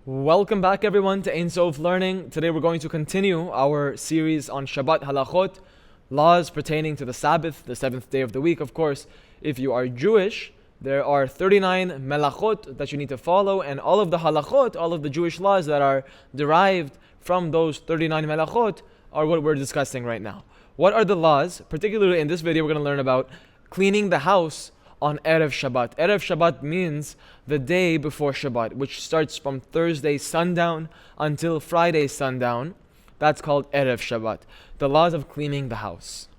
Welcome back everyone to Ein Sof Learning. Today we're going to continue our series on Shabbat halachot, laws pertaining to the Sabbath, the seventh day of the week. Of course, if you are Jewish, there are 39 melachot that you need to follow, and all of the halachot, all of the Jewish laws that are derived from those 39 melachot are what we're discussing right now. What are the laws? Particularly in this video, we're going to learn about cleaning the house on Erev Shabbat. Erev Shabbat means the day before Shabbat, which starts from Thursday sundown until Friday sundown. That's called Erev Shabbat. The laws of cleaning the house.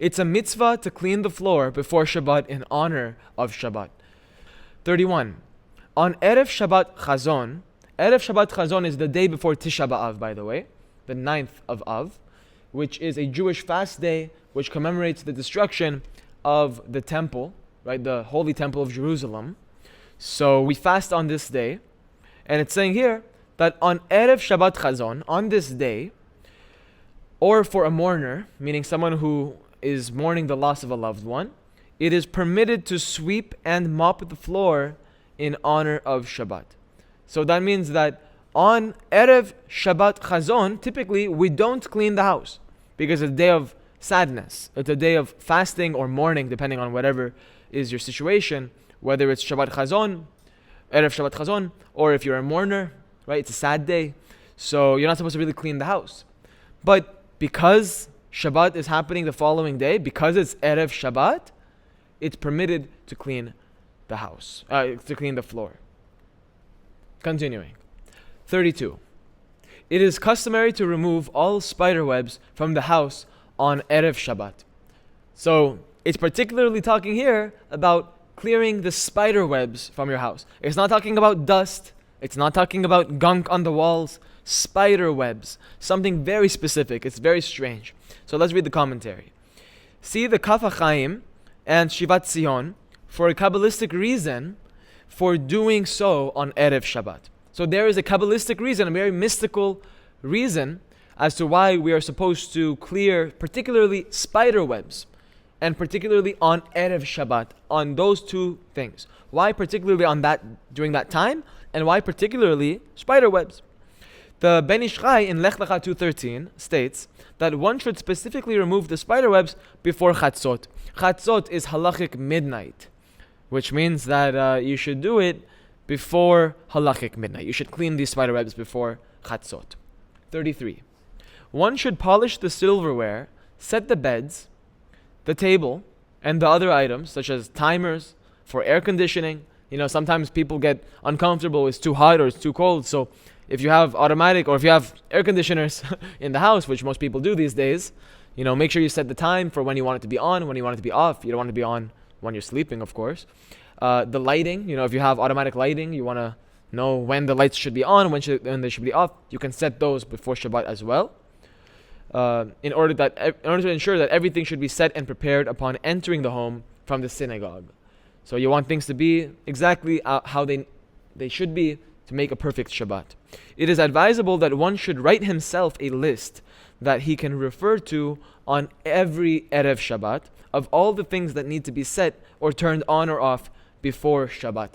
It's a mitzvah to clean the floor before Shabbat in honor of Shabbat. 31. On Erev Shabbat Chazon, Erev Shabbat Chazon is the day before Tisha B'Av, by the way, the 9th of Av, which is a Jewish fast day which commemorates the destruction of the temple, right, the holy temple of Jerusalem. So we fast on this day, and it's saying here that on Erev Shabbat Chazon, on this day, or for a mourner, meaning someone who is mourning the loss of a loved one, it is permitted to sweep and mop the floor in honor of Shabbat. So that means that on Erev Shabbat Chazon, typically we don't clean the house because it's a day of sadness. It's a day of fasting or mourning, depending on whatever is your situation, whether it's Shabbat Chazon, Erev Shabbat Chazon, or if you're a mourner, right? It's a sad day, so you're not supposed to really clean the house. But because Shabbat is happening the following day, because it's Erev Shabbat, it's permitted to clean the house, to clean the floor. Continuing. 32. It is customary to remove all spider webs from the house on Erev Shabbat. So it's particularly talking here about clearing the spider webs from your house. It's not talking about dust. It's not talking about gunk on the walls. Spider webs. Something very specific. It's very strange. So let's read the commentary. See the Kaf HaChaim and Shivat Zion for a Kabbalistic reason for doing so on Erev Shabbat. So there is a Kabbalistic reason, a very mystical reason as to why we are supposed to clear particularly spider webs, and particularly on Erev Shabbat, on those two things. Why particularly on that, during that time, and why particularly spider webs? The Ben Ish Chai in Lech Lecha 2:13 states that one should specifically remove the spider webs before Chatzot. Chatzot is halachic midnight, which means that you should do it before halachic midnight. You should clean these spider webs before Chatzot. 33. One should polish the silverware, set the beds, the table, and the other items, such as timers for air conditioning. You know, sometimes people get uncomfortable, it's too hot or it's too cold. So if you have automatic or if you have air conditioners in the house, which most people do these days, you know, make sure you set the time for when you want it to be on, when you want it to be off. You don't want it to be on when you're sleeping, of course. The lighting, you know, if you have automatic lighting, you want to know when the lights should be on, when they should be off. You can set those before Shabbat as well. In order to ensure that everything should be set and prepared upon entering the home from the synagogue. So you want things to be exactly how they should be to make a perfect Shabbat. It is advisable that one should write himself a list that he can refer to on every Erev Shabbat of all the things that need to be set or turned on or off before Shabbat.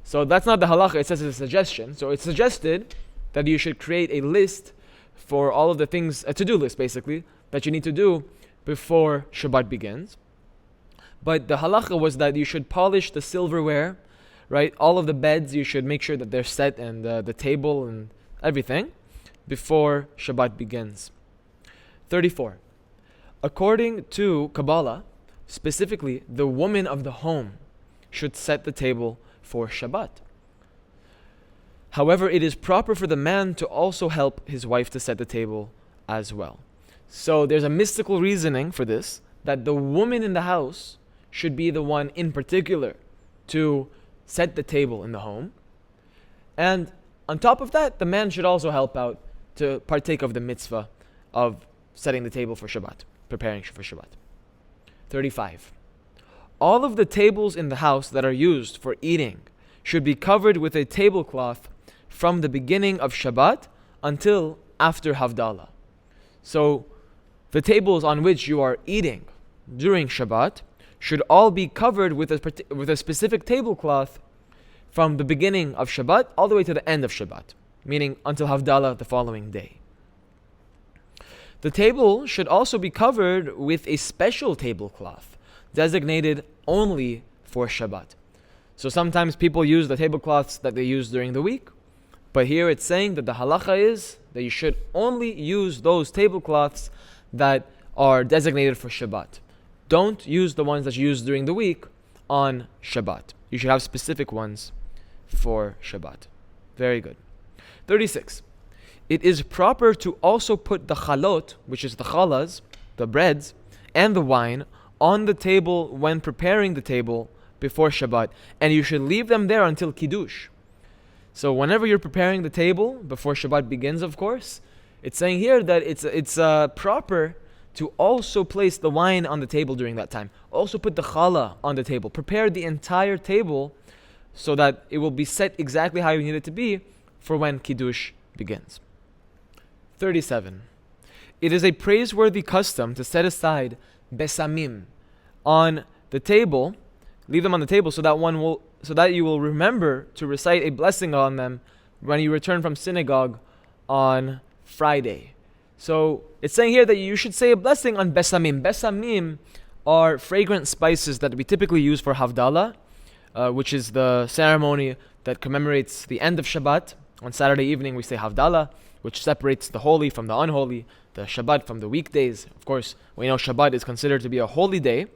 So that's not the halacha, it says it's a suggestion. So it's suggested that you should create a list for all of the things, a to-do list basically, that you need to do before Shabbat begins. But the halacha was that you should polish the silverware, right? All of the beds, you should make sure that they're set, and the table and everything before Shabbat begins. 34. According to Kabbalah, specifically, the woman of the home should set the table for Shabbat. However, it is proper for the man to also help his wife to set the table as well. So there's a mystical reasoning for this, that the woman in the house should be the one in particular to set the table in the home. And on top of that, the man should also help out to partake of the mitzvah of setting the table for Shabbat, preparing for Shabbat. 35. All of the tables in the house that are used for eating should be covered with a tablecloth from the beginning of Shabbat until after Havdalah. So the tables on which you are eating during Shabbat should all be covered with a specific tablecloth from the beginning of Shabbat all the way to the end of Shabbat. meaning until Havdalah the following day. The table should also be covered with a special tablecloth designated only for Shabbat. So sometimes people use the tablecloths that they use during the week, but here it's saying that the halacha is that you should only use those tablecloths that are designated for Shabbat. Don't use the ones that you use during the week on Shabbat. You should have specific ones for Shabbat. Very good. 36. It is proper to also put the chalot, which is the challahs, the breads, and the wine on the table when preparing the table before Shabbat, and you should leave them there until Kiddush. So whenever you're preparing the table, before Shabbat begins, of course, it's saying here that it's proper to also place the wine on the table during that time. Also put the challah on the table. Prepare the entire table so that it will be set exactly how you need it to be for when Kiddush begins. 37. It is a praiseworthy custom to set aside besamim on the table, leave them on the table so that you will remember to recite a blessing on them when you return from synagogue on Friday. So it's saying here that you should say a blessing on besamim. Besamim are fragrant spices that we typically use for Havdalah, which is the ceremony that commemorates the end of Shabbat. On Saturday evening we say Havdalah, which separates the holy from the unholy, the Shabbat from the weekdays. Of course, we know Shabbat is considered to be a holy day,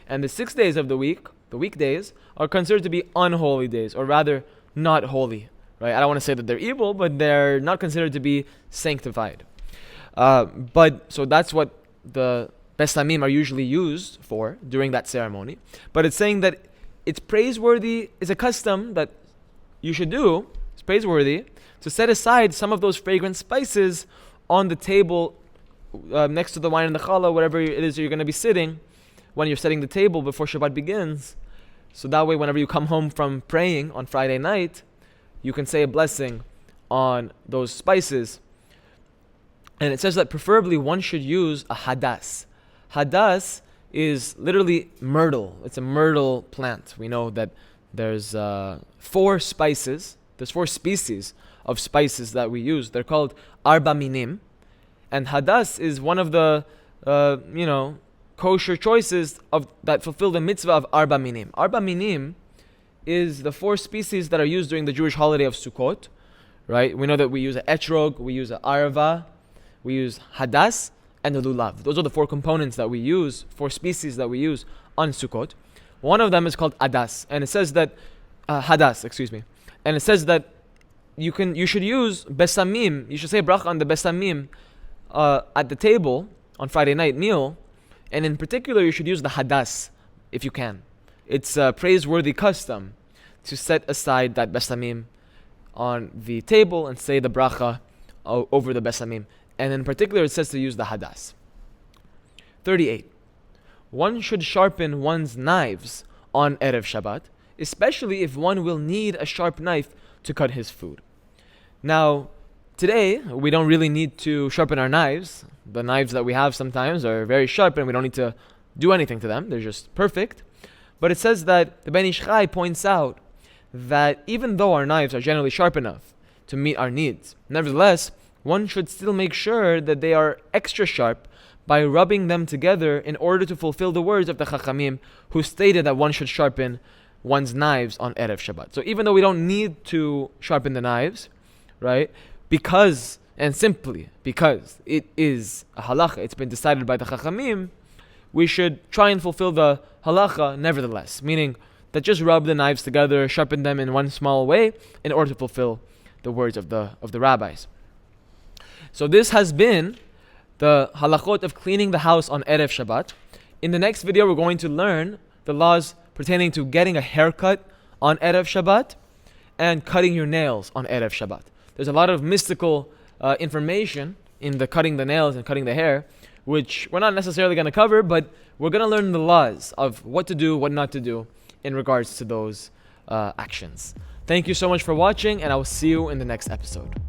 and the 6 days of the week, the weekdays, are considered to be unholy days, or rather, not holy. Right? I don't want to say that they're evil, but they're not considered to be sanctified. So that's what the besamim are usually used for during that ceremony. But it's saying that it's praiseworthy, it's a custom that you should do, it's praiseworthy, to set aside some of those fragrant spices on the table next to the wine and the challah, whatever it is you're going to be sitting when you're setting the table before Shabbat begins. So that way, whenever you come home from praying on Friday night, you can say a blessing on those spices. And it says that preferably one should use a hadas. Hadas is literally myrtle. It's a myrtle plant. We know that there's 4 spices. There's 4 species of spices that we use. They're called arba minim. And hadas is one of the, kosher choices that fulfill the mitzvah of arba minim. Arba minim is the 4 species that are used during the Jewish holiday of Sukkot. Right? We know that we use an etrog, we use an arva, we use hadas, and the lulav. Those are the 4 components that we use, 4 species that we use on Sukkot. One of them is called hadas, and it says that hadas, and it says that you should use besamim. You should say bracha on the besamim at the table on Friday night meal, and in particular, you should use the hadas if you can. It's a praiseworthy custom to set aside that besamim on the table and say the bracha over the besamim. And in particular, it says to use the hadas. 38. One should sharpen one's knives on Erev Shabbat, especially if one will need a sharp knife to cut his food. Now, today, we don't really need to sharpen our knives. The knives that we have sometimes are very sharp and we don't need to do anything to them. They're just perfect. But it says that the Ben Ish Chai points out that even though our knives are generally sharp enough to meet our needs, nevertheless, one should still make sure that they are extra sharp by rubbing them together in order to fulfill the words of the Chachamim who stated that one should sharpen one's knives on Erev Shabbat. So even though we don't need to sharpen the knives, right, simply because it is a halacha, it's been decided by the Chachamim, we should try and fulfill the halacha nevertheless, meaning that just rub the knives together, sharpen them in one small way in order to fulfill the words of the rabbis. So this has been the halachot of cleaning the house on Erev Shabbat. In the next video, we're going to learn the laws pertaining to getting a haircut on Erev Shabbat and cutting your nails on Erev Shabbat. There's a lot of mystical information in the cutting the nails and cutting the hair, which we're not necessarily going to cover, but we're going to learn the laws of what to do, what not to do in regards to those actions. Thank you so much for watching, and I will see you in the next episode.